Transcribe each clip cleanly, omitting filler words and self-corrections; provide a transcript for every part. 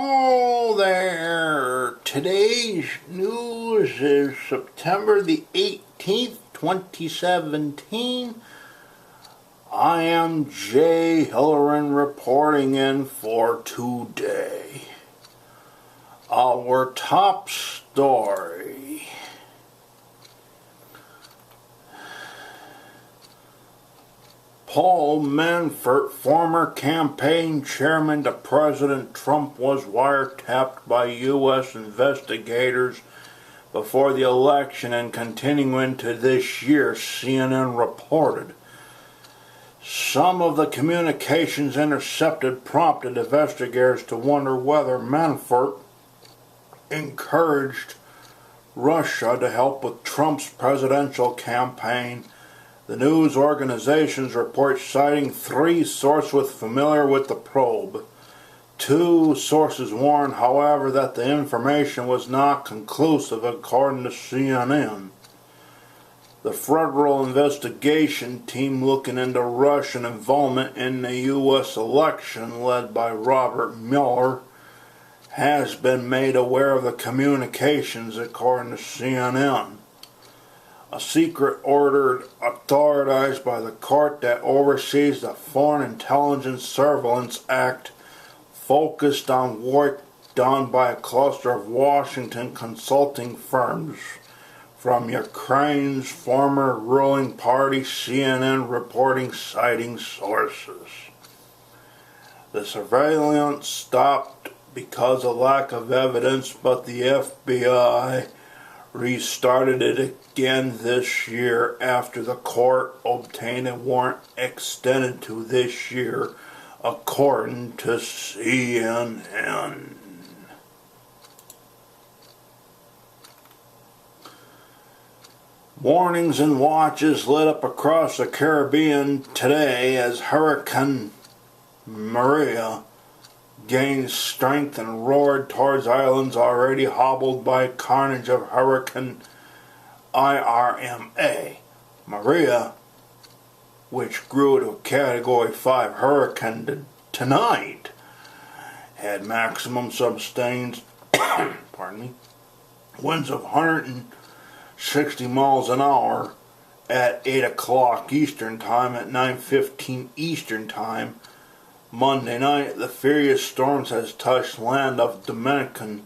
Hello there. Today's news is September the 18th, 2017. I am Jay Hillerin reporting in for today. Our top story. Paul Manafort, former campaign chairman to President Trump, was wiretapped by U.S. investigators before the election and continuing to this year, CNN reported. Some of the communications intercepted prompted investigators to wonder whether Manafort encouraged Russia to help with Trump's presidential campaign. The news organizations report citing 3 sources familiar with the probe. 2 sources warned, however, that the information was not conclusive, according to CNN. The federal investigation team looking into Russian involvement in the U.S. election, led by Robert Mueller, has been made aware of the communications, according to CNN. A secret order authorized by the court that oversees the Foreign Intelligence Surveillance Act focused on work done by a cluster of Washington consulting firms from Ukraine's former ruling party, CNN reporting citing sources. The surveillance stopped because of lack of evidence, but the FBI restarted it again this year after the court obtained a warrant extended to this year, according to CNN. Warnings and watches lit up across the Caribbean today as Hurricane Maria gained strength and roared towards islands already hobbled by carnage of Hurricane Irma. Maria, which grew to a Category 5 hurricane tonight, had maximum sustained winds of 160 miles an hour at 8 o'clock Eastern Time at 9:15 Eastern Time Monday night. The furious storms has touched land of Dominican.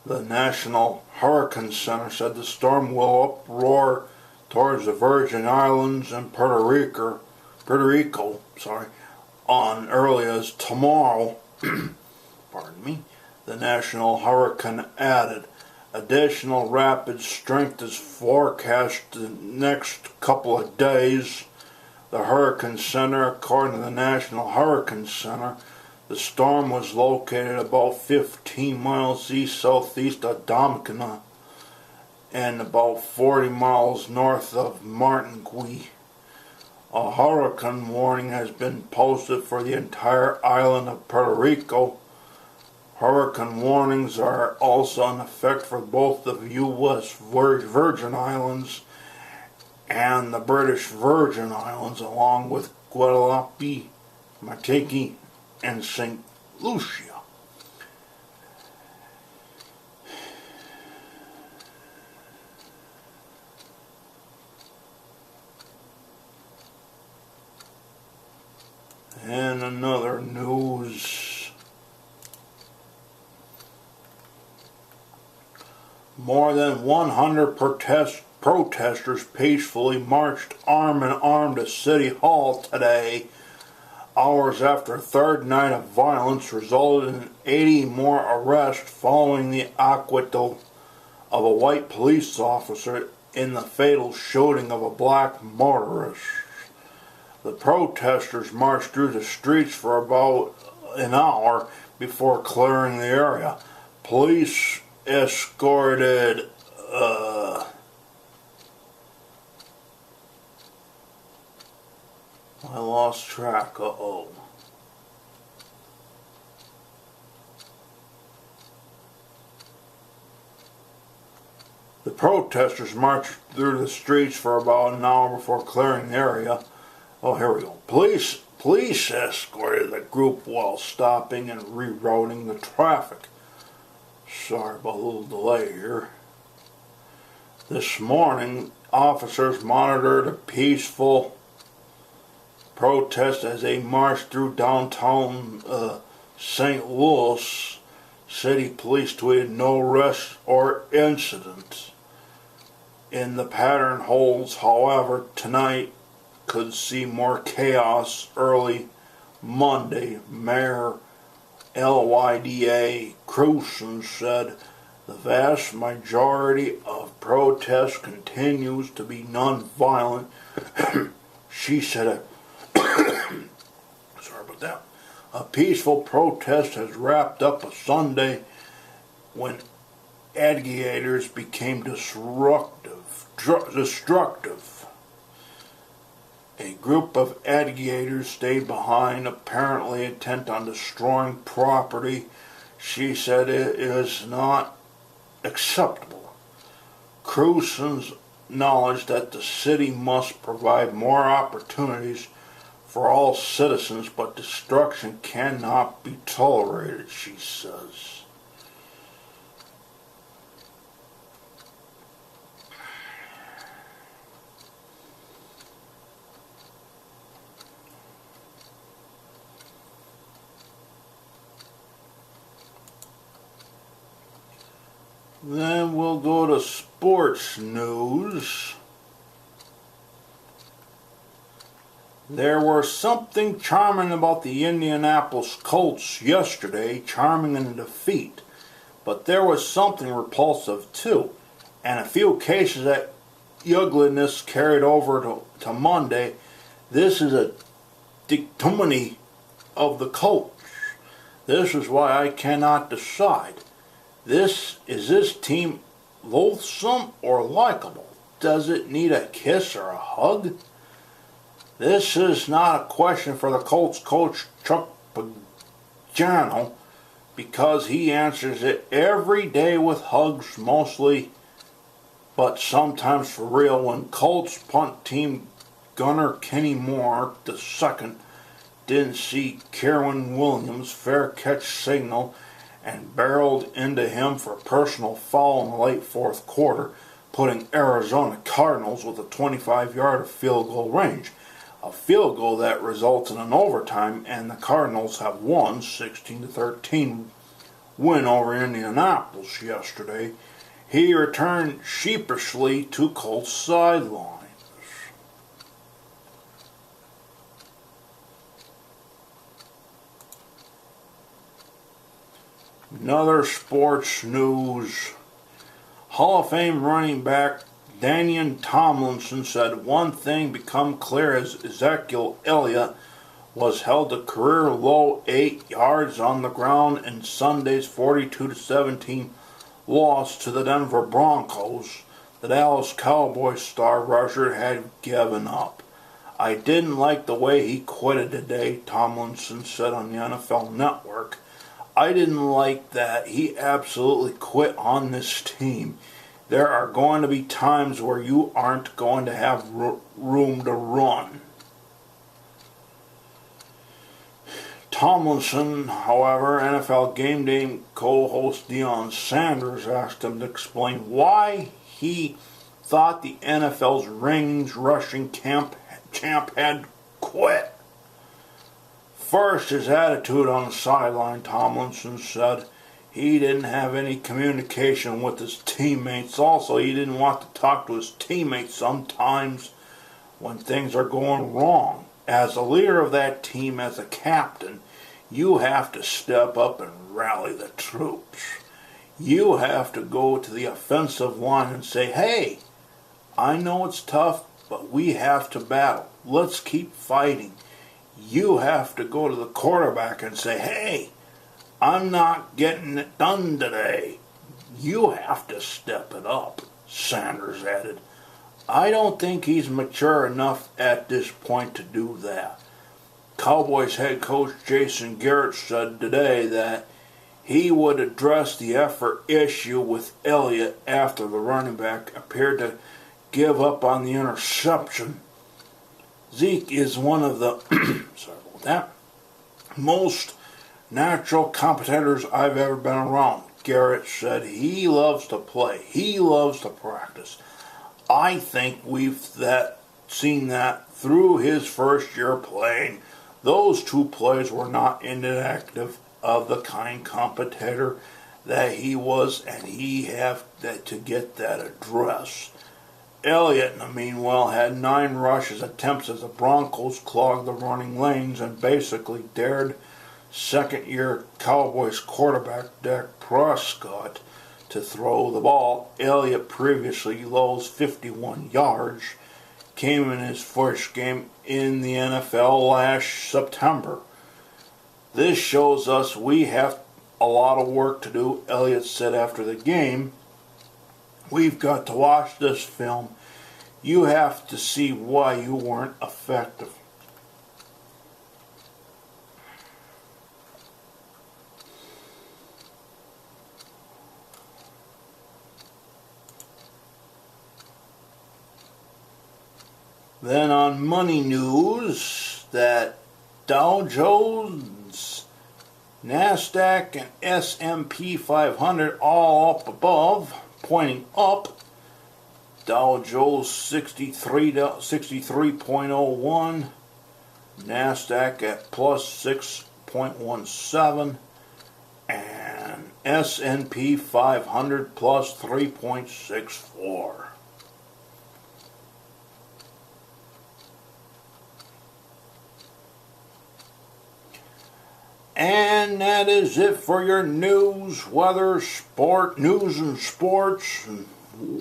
The National Hurricane Center said the storm will uproar towards the Virgin Islands and Puerto Rico on early as tomorrow. The National Hurricane added. Additional rapid strength is forecast the next couple of days. The Hurricane Center, according to the National Hurricane Center, the storm was located about 15 miles east-southeast of Dominicana and about 40 miles north of Martinique. A hurricane warning has been posted for the entire island of Puerto Rico. Hurricane warnings are also in effect for both the U.S. Virgin Islands and the British Virgin Islands, along with Guadeloupe, Martinique, and St. Lucia. And another news. More than 100 protesters peacefully marched arm in arm to City Hall today, hours after a third night of violence resulted in 80 more arrests following the acquittal of a white police officer in the fatal shooting of a black motorist. The protesters marched through the streets for about an hour before clearing the area. Police escorted I lost track. The protesters marched through the streets for about an hour before clearing the area. Oh, here we go. Police Police escorted the group while stopping and rerouting the traffic. Sorry about a little delay here. This morning, officers monitored a peaceful protest as they marched through downtown St. Louis. City police tweeted no arrests or incidents. In the pattern holds, however, tonight could see more chaos. Early Monday, Mayor VID00644 said the vast majority of protests continues to be nonviolent. She said, sorry about that. A peaceful protest has wrapped up a Sunday when agitators became destructive. A group of agitators stayed behind, apparently intent on destroying property. She said it is not acceptable. Crewson's acknowledged that the city must provide more opportunities for all citizens, but destruction cannot be tolerated, she says. Then we'll go to sports news. There was something charming about the Indianapolis Colts yesterday, charming in defeat, but there was something repulsive too, and a few cases that ugliness carried over to Monday. This is a dictumony of the Colts. This is why I cannot decide. Is this team loathsome or likable? Does it need a kiss or a hug? This is not a question for the Colts coach Chuck Pagano, because he answers it every day with hugs mostly, but sometimes for real. When Colts punt team gunner Kenny Moore II didn't see Kerwin Williams' fair catch signal and barreled into him for a personal foul in the late fourth quarter, putting Arizona Cardinals with a 25-yard field goal range. A field goal that results in an overtime, and the Cardinals have won 16-13 win over Indianapolis yesterday. He returned sheepishly to Colts sidelines. Another sports news. Hall of Fame running back Danian Tomlinson said one thing become clear as Ezekiel Elliott was held to career-low 8 yards on the ground in Sunday's 42-17 loss to the Denver Broncos. The Dallas Cowboys star rusher had given up. I didn't like the way he quitted today, Tomlinson said on the NFL Network. I didn't like that. He absolutely quit on this team. There are going to be times where you aren't going to have room to run. Tomlinson, however, NFL Game Day co-host Deion Sanders asked him to explain why he thought the NFL's reigning rushing champ had quit. First, his attitude on the sideline, Tomlinson said. He didn't have any communication with his teammates. Also, he didn't want to talk to his teammates sometimes when things are going wrong. As a leader of that team, as a captain, you have to step up and rally the troops. You have to go to the offensive line and say, hey, I know it's tough, but we have to battle. Let's keep fighting. You have to go to the quarterback and say, hey, I'm not getting it done today. You have to step it up, Sanders added. I don't think he's mature enough at this point to do that. Cowboys head coach Jason Garrett said today that he would address the effort issue with Elliott after the running back appeared to give up on the interception. Zeke is one of the that. Most natural competitors I've ever been around. Garrett said he loves to play. He loves to practice. I think we've seen that through his first year playing. Those two players were not indicative of the kind competitor that he was, and he have to get that address. Elliott, in the meanwhile, had 9 rushes attempts as the Broncos clogged the running lanes and basically dared second-year Cowboys quarterback Dak Prescott to throw the ball. Elliott previously lost 51 yards, came in his first game in the NFL last September. This shows us we have a lot of work to do, Elliott said after the game. We've got to watch this film. You have to see why you weren't effective. Then on money news, that Dow Jones, NASDAQ, and S&P 500 all up above, pointing up. Dow Jones 63.01, NASDAQ at plus 6.17, and S&P 500 plus 3.64. And that is it for your news, weather, news and sports.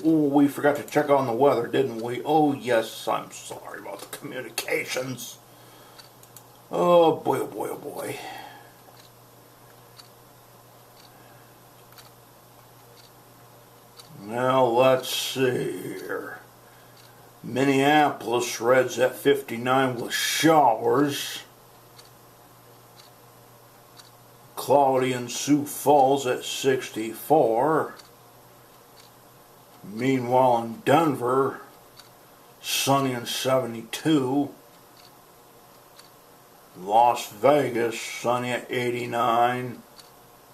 Ooh, we forgot to check on the weather, didn't we? Oh, yes, I'm sorry about the communications. Oh, boy, oh, boy, oh, boy. Now, let's see here. Minneapolis, Reds at 59 with showers. Cloudy in Sioux Falls at 64. Meanwhile in Denver, sunny and 72. Las Vegas, sunny at 89.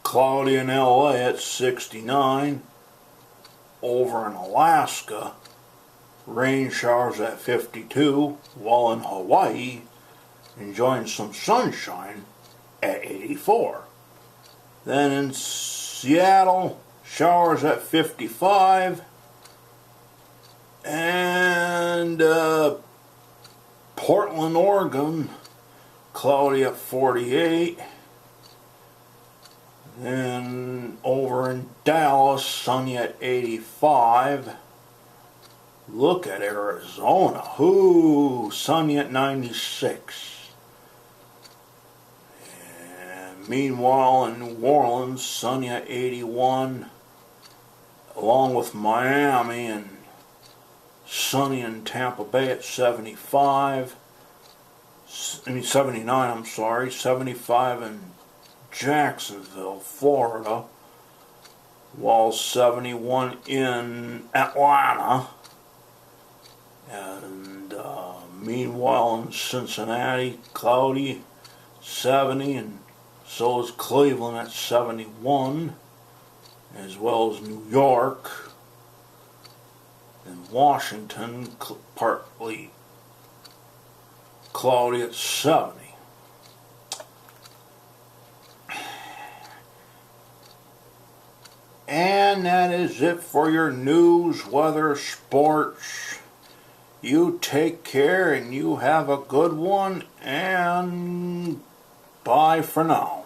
Cloudy in LA at 69. Over in Alaska, rain showers at 52. While in Hawaii, enjoying some sunshine at 84. Then in Seattle, showers at 55. And Portland, Oregon, cloudy at 48. Then over in Dallas, sunny at 85. Look at Arizona. Ooh, sunny at 96. And meanwhile in New Orleans, sunny at 81. Along with Miami and sunny in Tampa Bay at 79, I'm sorry, 75 in Jacksonville, Florida, while 71 in Atlanta, and meanwhile in Cincinnati, cloudy, 70, and so is Cleveland at 71, as well as New York. In Washington, partly cloudy at 70. And that is it for your news, weather, sports. You take care and you have a good one, and bye for now.